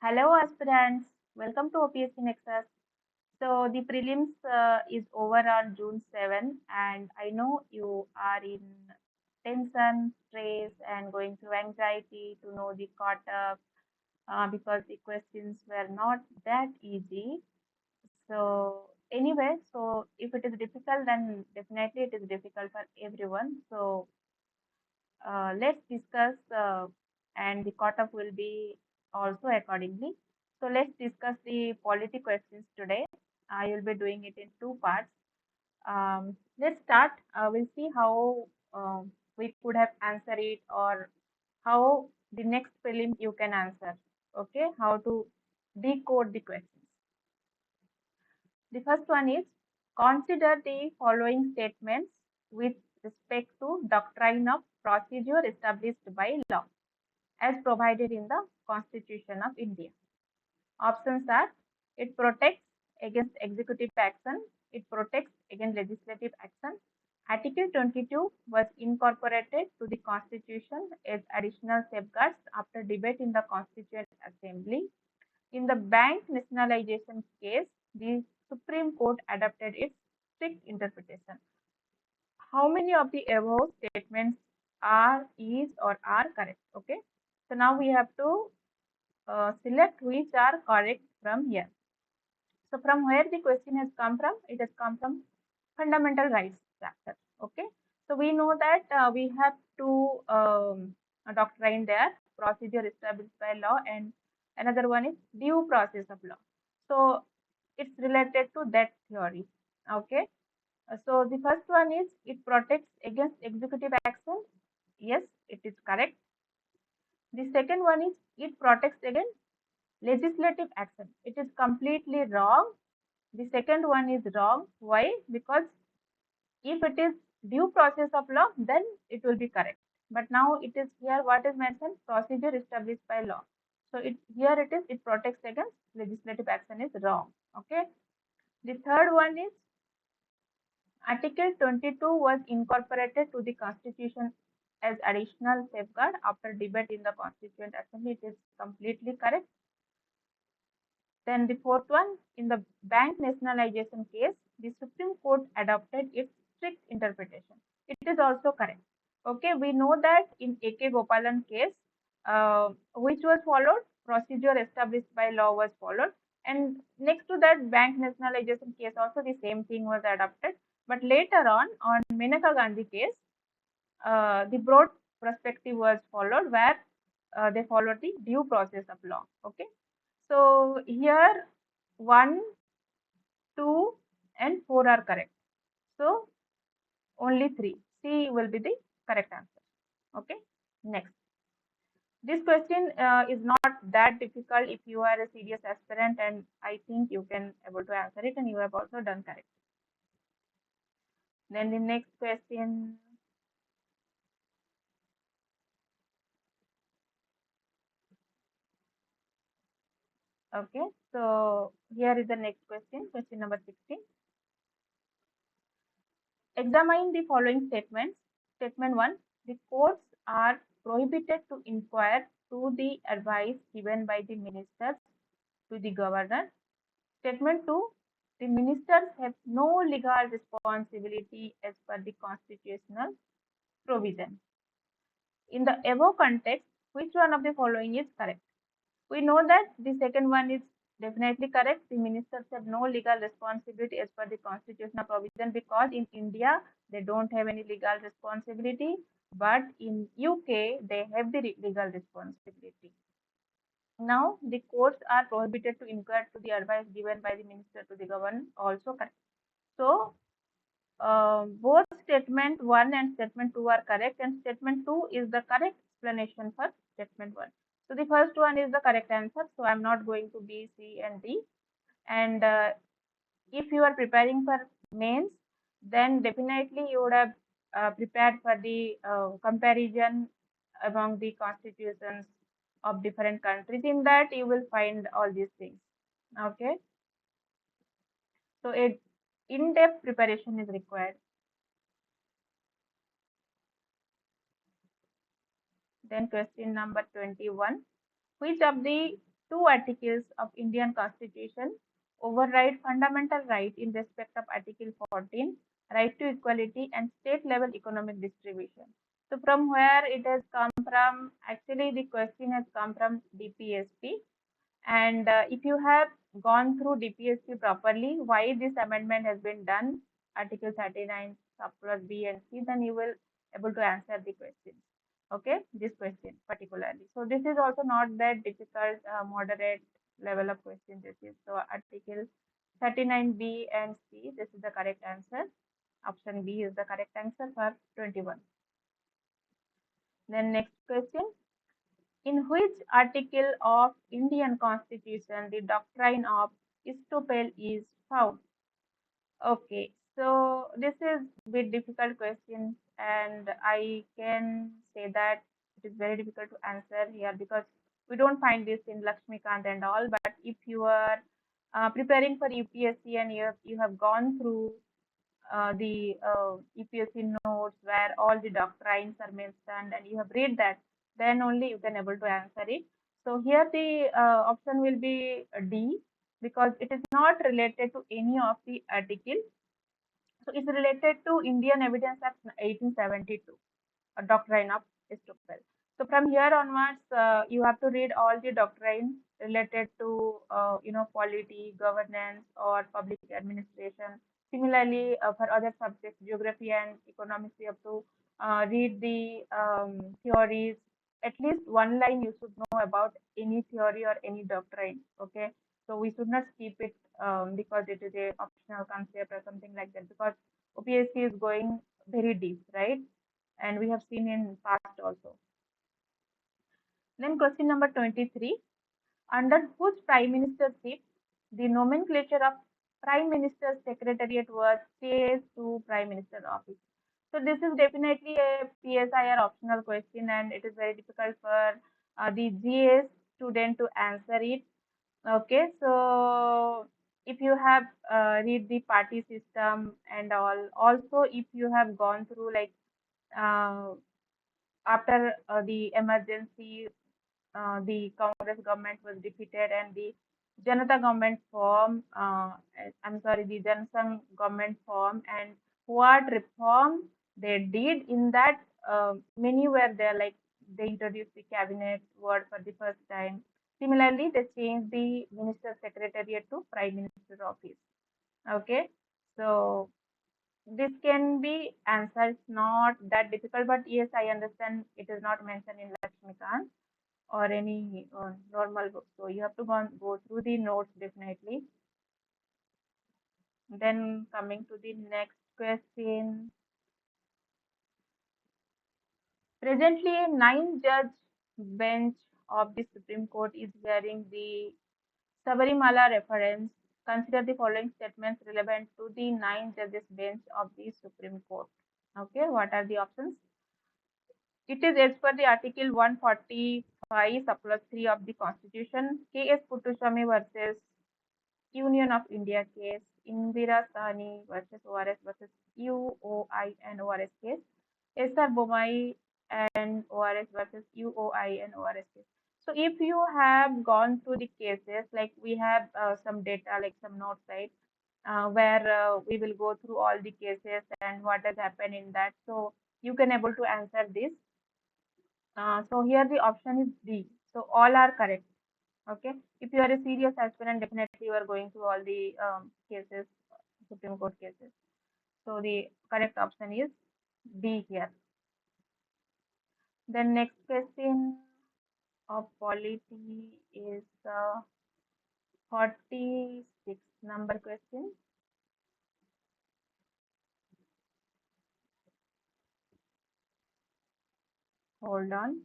Hello, aspirants. Welcome to OPSC Nexus. So, the prelims is over on June 7, and I know you are in tension, stress, and going through anxiety to know the caught up because the questions were not that easy. So, anyway, so if it is difficult, then definitely it is difficult for everyone. So, let's discuss and the cutoff will be also accordingly. So let's discuss the polity questions today. I will be doing it in two parts. Let's start. We'll see how we could have answered it or how the next prelim you can answer. Okay, how to decode the questions. The first one is consider the following statements with respect to doctrine of procedure established by law as provided in the Constitution of India. Options are it protects against executive action, it protects against legislative action. Article 22 was incorporated to the Constitution as additional safeguards after debate in the Constituent Assembly. In the bank nationalization case, the Supreme Court adopted its strict interpretation. How many of the above statements are, is, or are correct? Okay. So now we have to select which are correct from here. So from where the question has come from? It has come from fundamental rights chapter. Okay. So we know that we have two doctrine there, procedure established by law, and another one is due process of law. So it's related to that theory. Okay. So the first one is it protects against executive action. Yes, it is correct. The second one is it protects against legislative action. It is completely wrong. The second one is wrong. Why? Because if it is due process of law, then it will be correct. But now it is here what is mentioned procedure established by law. So here it is it protects against legislative action is wrong. Okay. The third one is Article 22 was incorporated to the Constitution as additional safeguard after debate in the Constituent Assembly. It is completely correct. Then the fourth one, in the bank nationalization case, the Supreme Court adopted its strict interpretation. It is also correct. Okay, we know that in A.K. Gopalan case, which was followed, procedure established by law was followed. And next to that bank nationalization case, also the same thing was adopted. But later on Menaka Gandhi case, the broad perspective was followed where they followed the due process of law. Okay. So here 1, 2, and 4 are correct. So only 3. C will be the correct answer. Okay. Next. This question is not that difficult if you are a serious aspirant, and I think you can able to answer it, and you have also done correct. Then the next question. Okay. So here is the next question. Question number 16. Examine the following statements. Statement 1. The courts are prohibited to inquire to the advice given by the ministers to the governor. Statement 2. The ministers have no legal responsibility as per the constitutional provision. In the above context, which one of the following is correct? We know that the second one is definitely correct. The ministers have no legal responsibility as per the constitutional provision because in India they don't have any legal responsibility, but in UK they have the legal responsibility. Now the courts are prohibited to inquire to the advice given by the minister to the government, also correct. So both statement 1 and statement 2 are correct, and statement 2 is the correct explanation for statement 1. So the first one is the correct answer. So I'm not going to B, C, and D. And if you are preparing for mains, then definitely you would have prepared for the comparison among the constitutions of different countries. In that, you will find all these things. Okay. So a in-depth preparation is required. Then question number 21. Which of the two articles of Indian Constitution override fundamental right in respect of Article 14, right to equality and state level economic distribution. So from where it has come from, actually the question has come from DPSP. And if you have gone through DPSP properly, why this amendment has been done, Article 39, subclause B and C, then you will able to answer the question. Okay, this question particularly. So this is also not that difficult, moderate level of question this is. So Article 39B and C, this is the correct answer. Option B is the correct answer for 21. Then next question. In which article of Indian Constitution the doctrine of estoppel is found? Okay, so this is bit difficult question, and I can say that it is very difficult to answer here because we don't find this in Lakshmikant and all. But if you are preparing for UPSC and you have gone through the EPSC notes where all the doctrines are mentioned and you have read that, then only you can able to answer it. So here the option will be D because it is not related to any of the article. So it's related to Indian Evidence Act 1872, a doctrine of Estoppel. So from here onwards, you have to read all the doctrines related to, polity, governance, or public administration. Similarly, for other subjects, geography and economics, you have to read the theories. At least one line you should know about any theory or any doctrine. Okay, so we should not skip it because it is a optional concept or something like that. Because OPSC is going very deep, right? And we have seen in past also. Then question number 23. Under whose prime ministership the nomenclature of prime minister's secretariat was changed to prime minister office? So this is definitely a PSI or optional question, and it is very difficult for the GS student to answer it. Okay, so if you have read the party system and all, also if you have gone through like uh, after the emergency, the Congress government was defeated and the Janata government formed, I'm sorry, the Janasangh government formed, and what reform they did in that, many were there, like they introduced the cabinet word for the first time. Similarly, they changed the minister secretariat to prime minister office. Okay, so this can be answered. It's not that difficult, but yes, I understand it is not mentioned in Lakshmikant or any normal book. So you have to go through the notes definitely. Then coming to the next question. Presently, a nine-judge bench of the Supreme Court is hearing the Sabarimala reference. Consider the following statements relevant to the nine judges bench of the Supreme Court. Okay, what are the options? It is as per the Article 145, Subclause 3 of the Constitution, K.S. Puttaswamy versus Union of India case, Indira Sahni versus ORS versus UOI and ORS case, S.R. Bomai and ORS versus UOI and ORS case. So if you have gone through the cases, like we have some data, like some notes, right, where we will go through all the cases and what has happened in that. So you can able to answer this. So here the option is D. So all are correct. Okay. If you are a serious aspirant, definitely you are going through all the cases, Supreme Court cases. So the correct option is D here. The next question of polity is 46 number question. Hold on.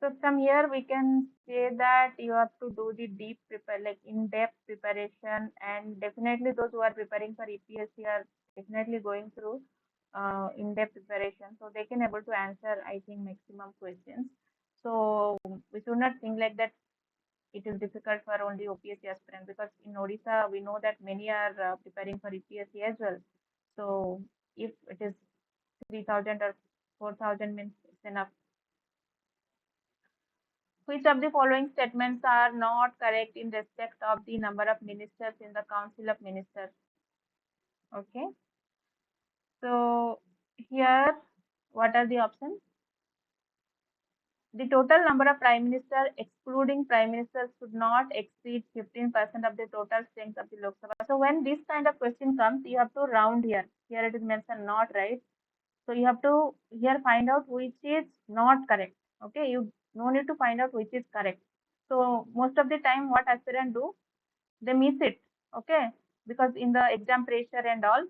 So from here we can say that you have to do the deep prepare, like in-depth preparation, and definitely those who are preparing for EPSC are definitely going through in-depth preparation, so they can able to answer, I think, maximum questions. So we should not think like that it is difficult for only OPSC aspirant, because in Odisha we know that many are preparing for EPSC as well. So if it is 3,000 or 4,000 means it's enough. Which of the following statements are not correct in respect of the number of ministers in the Council of Ministers? Okay. So here, what are the options? The total number of prime minister, excluding prime ministers, should not exceed 15% of the total strength of the Lok Sabha. So when this kind of question comes, you have to round here. Here it is mentioned not, right? So you have to here find out which is not correct. Okay, you no need to find out which is correct. So most of the time, what aspirant do, they miss it. Okay, because in the exam pressure and all,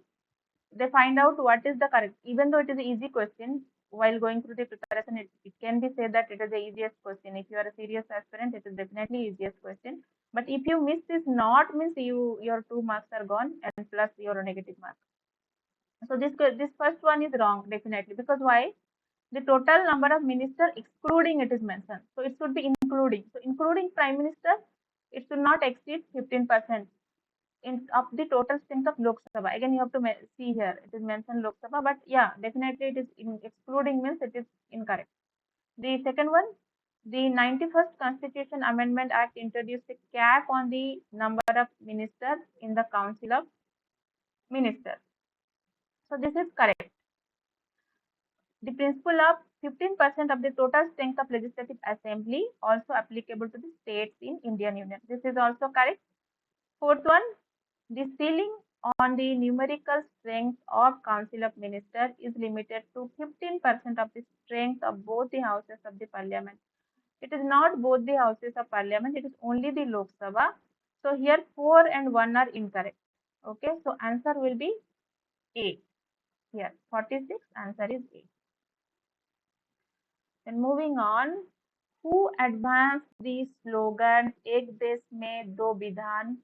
they find out what is the correct, even though it is an easy question. While going through the preparation, it can be said that it is the easiest question. If you are a serious aspirant, it is definitely easiest question. But if you miss this not, means your 2 marks are gone and plus your negative mark. So this first one is wrong definitely, because why? The total number of minister excluding it is mentioned, so it should be including. So including prime minister, it should not exceed 15% in of the total strength of Lok Sabha. Again, you have to see here, it is mentioned Lok Sabha, but yeah, definitely it is excluding means it is incorrect. The second one, the 91st Constitution Amendment Act introduced a cap on the number of ministers in the Council of Ministers. So this is correct. The principle of 15% of the total strength of Legislative Assembly also applicable to the states in Indian Union. This is also correct. Fourth one, the ceiling on the numerical strength of Council of Ministers is limited to 15% of the strength of both the houses of the Parliament. It is not both the houses of Parliament, it is only the Lok Sabha. So here 4 and 1 are incorrect. Okay, so answer will be A. Here 46, answer is A. Then moving on, who advanced the slogan एक देश में दो विधान,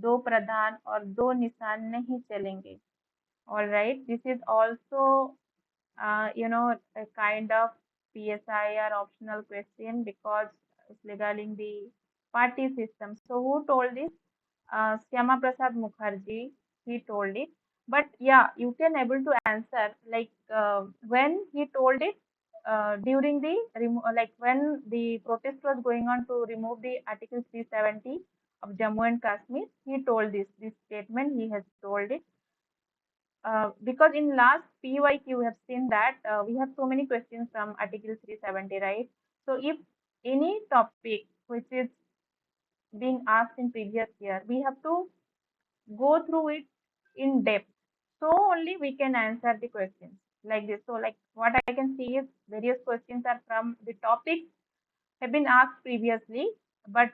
दो प्रधान और दो निशान नहीं चलेंगे? All right, this is also a kind of PSI or optional question because it's regarding the party system. So who told this? Syama Prasad Mukherjee, he told it. But yeah, you can able to answer like when he told it during the like when the protest was going on to remove the Article 370 of Jammu and Kashmir, he told this statement. He has told it because in last PYQ we have seen that we have so many questions from Article 370, right? So if any topic which is being asked in previous year, we have to go through it in depth. So only we can answer the questions like this. So like what I can see is various questions are from the topics have been asked previously, but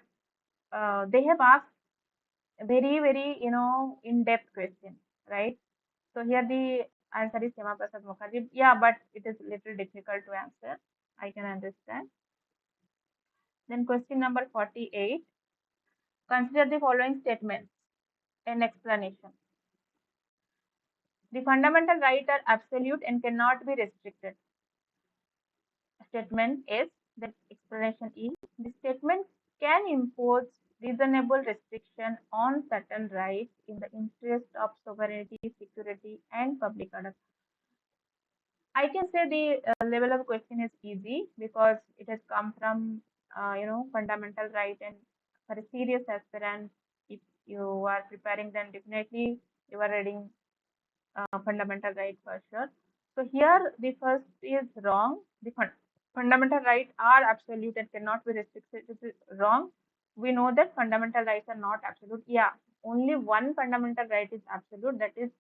they have asked very in-depth question, right? So here the answer is Syama Prasad Mukherjee. Yeah, but it is little difficult to answer. I can understand. Then question number 48. Consider the following statements and explanation. The fundamental rights are absolute and cannot be restricted. Statement is, the explanation is, the statement can impose reasonable restriction on certain rights in the interest of sovereignty, security, and public order. I can say the level of question is easy because it has come from fundamental right, and for a serious aspirant, if you are preparing, then definitely you are reading fundamental right for sure. So here the first is wrong. The fundamental rights are absolute and cannot be restricted. This is wrong. We know that fundamental rights are not absolute. Yeah, only one fundamental right is absolute. That is,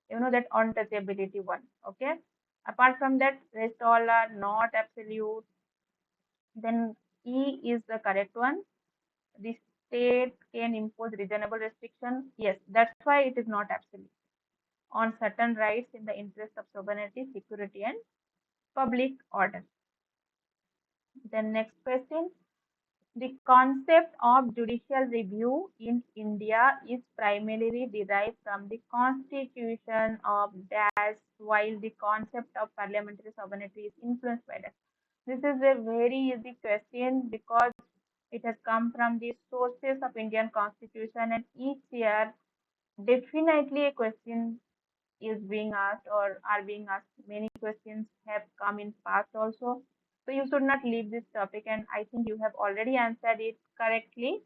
that untouchability one. Okay. Apart from that, rest all are not absolute. Then E is the correct one. The state can impose reasonable restriction. Yes, that's why it is not absolute on certain rights in the interest of sovereignty, security, and public order. Then next question. The concept of judicial review in India is primarily derived from the constitution of dash, while the concept of parliamentary sovereignty is influenced by that. This is a very easy question because it has come from the sources of Indian constitution, and each year definitely a question is being asked or are being asked. Many questions have come in past also. So you should not leave this topic, and I think you have already answered it correctly.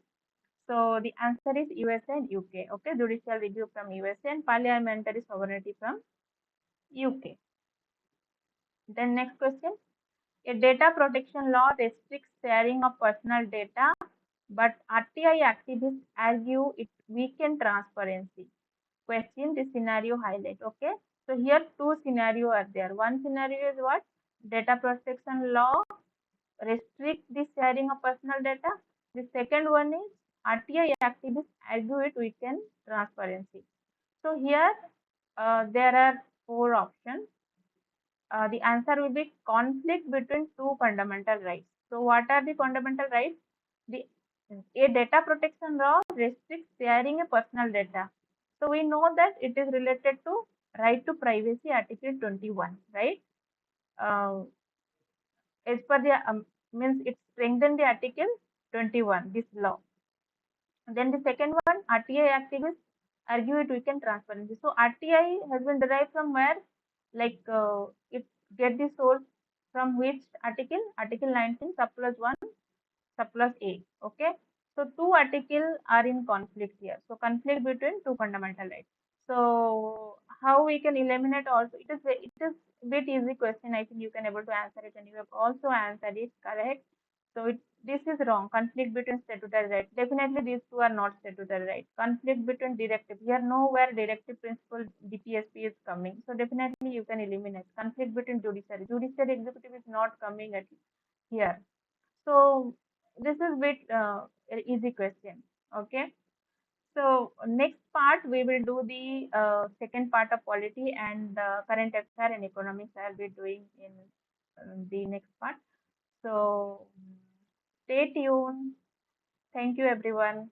So the answer is USA and UK. Okay, judicial review from USA and parliamentary sovereignty from UK. Then next question. A data protection law restricts sharing of personal data, but RTI activists argue it weakens transparency. Question, the scenario highlight. Okay, so here two scenarios are there. One scenario is what? Data protection law restrict the sharing of personal data. The second one is RTI activists argue it weaken transparency. So here there are four options. The answer will be conflict between two fundamental rights. So what are the fundamental rights? The a data protection law restricts sharing a personal data. So we know that it is related to right to privacy, Article 21, right? Uh, as per the means it strengthened the Article 21, this law. Then the second one, RTI activists argue it weaken transparency. So RTI has been derived from where? Like it get the source from which article? Article 19 surplus 1 surplus A. Okay. So two articles are in conflict here. So conflict between two fundamental rights. So how we can eliminate also? It is bit easy question. I think you can able to answer it, and you have also answered it correct. So this is wrong. Conflict between statutory rights. Definitely these two are not statutory rights. Conflict between directive. Here nowhere directive principle DPSP is coming. So definitely you can eliminate. Conflict between judiciary. Judiciary executive is not coming at here. So this is bit easy question. Okay. So next part we will do the second part of polity and current affair and economics. I'll be doing in the next part. So stay tuned. Thank you, everyone.